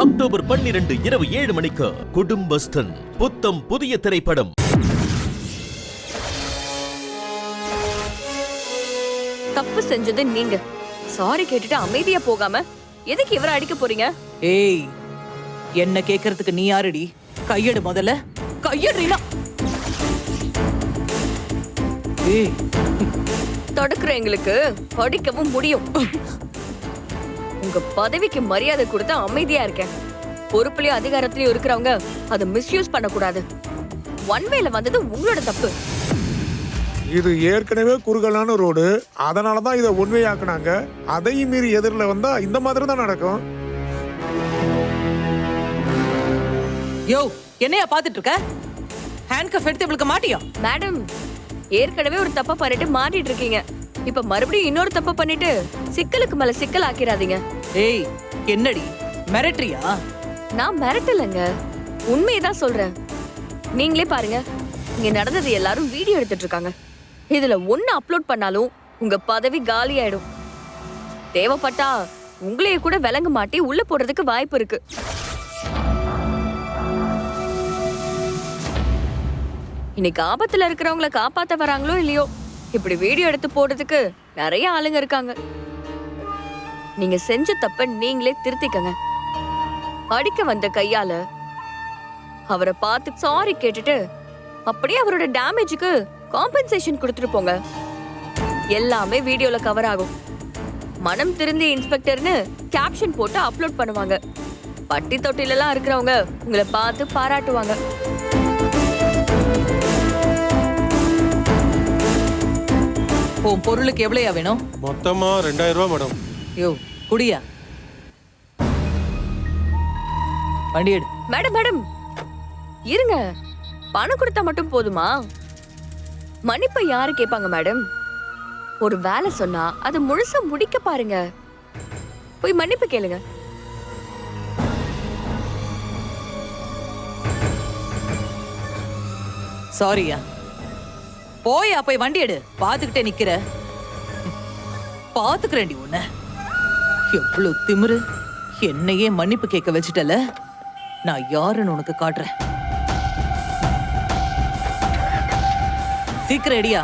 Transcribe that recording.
October 12 இரவு 7 மணிக்கு குடும்பஸ்தன் புத்தம் புதிய திரைப்படம். தப்பு செஞ்சது நீங்க. சாரி கேட்டுட்டு அமைதியா போகாம எதுக்கு இவரை அடிக்க போறீங்க? ஏய், என்ன கேக்குறதுக்கு நீ யாருடி? கையெடு முதல்ல, கையெடுறீனா? ஏய், தொடக்குற எங்களுக்கு அடிக்கவும் முடியும். உங்க பதவிக்கு மரியாதை கொடுத்து அமைதியா இருக்கேன். பொறுப்புலயும் அதிகாரத்திலயும் இருக்கிறவங்க அதை மிஸ்யூஸ் பண்ணக்கூடாது. ஒன் வேல வந்தது உங்களோட தப்பு. இது ஏற்கனவே குறுகலான ரோடு, அதனாலதான் இதை ஒன்வேயாக்குனாங்க. அதையும் மீறி எதிரில் வந்தா இந்த மாதிரி தான் நடக்கும். யோ, என்னையா பாத்துட்டு இருக்க? ஹேண்ட்கஃப் எடுத்து இவளுக்கு மாட்டியா? மேடம், ஏற்கனவே ஒரு தப்ப பண்ணிட்டு மாட்டிட்டு இருக்கீங்க. இப்ப மறுபடியும் இன்னொரு தப்ப பண்ணிட்டு சிக்கலுக்கு மேல சிக்கல் ஆக்கிராதீங்க. ஏய், என்னடி மிரட்டுறியா? நான் மிரட்டலங்க, உண்மையதான் சொல்றேன். நீங்களே பாருங்க, இங்க நடந்தது எல்லாரும் வீடியோ எடுத்துட்டு இருக்காங்க. இதுல ஒண்ணு அப்லோட் பண்ணாலும் உங்க பதவி காலி ஆயிடும். தேவைப்பட்டா உங்களையே கூட விலங்கு மாட்டி உள்ள போடுறதுக்கு வாய்ப்பு இருக்கு. இன்னைக்கு ஆபத்துல இருக்கிறவங்கள காப்பாத்த வராங்களோ இல்லையோ, இப்படி வீடியோ எடுத்து போடுறதுக்கு நிறைய ஆளுங்க இருக்காங்க. நீங்க செஞ்ச தப்ப நீங்களே திருத்திக்கங்க. அடிக்க வந்த கையால அவரை பார்த்து சாரி கேட்டுட்டு அப்படியே அவரோட டேமேஜுக்கு காம்பன்சேஷன் கொடுத்துட்டு போங்க. எல்லாமே வீடியோல கவர் ஆகும். மனம் திருந்திய இன்ஸ்பெக்டர்னு கேப்ஷன் போட்டு அப்லோட் பண்ணுவாங்க. பட்டி தொட்டில எல்லாம் இருக்கிறவங்க உங்களை பார்த்து பாராட்டுவாங்க. உன் பொருளுக்கு எவ்வளையா வேணும்? மொத்தமா 2000 ரூபாய் மேடம். யோ, குடியா. வண்டி எடு. மேடம் மேடம் இருங்க, பணம் கொடுத்தா மட்டும் போதுமா? மன்னிப்பை யாரு கேட்பாங்க மேடம்? ஒரு வேலை சொன்னா அது முழுசா முடிக்க பாருங்க. போய் மன்னிப்பு கேளுங்க. சாரியா. போயா, போய் வண்டி எடு. பாத்துக்கிட்டே நிக்கிற. பாத்துக்கிறேன்டி உன்ன. எவ்வளவு திமிரு! என்னையே மன்னிப்பு கேட்க வச்சுட்டல. நான் யாருன்னு உனக்கு காட்டுறேன். சீக்கிரம் எடியா.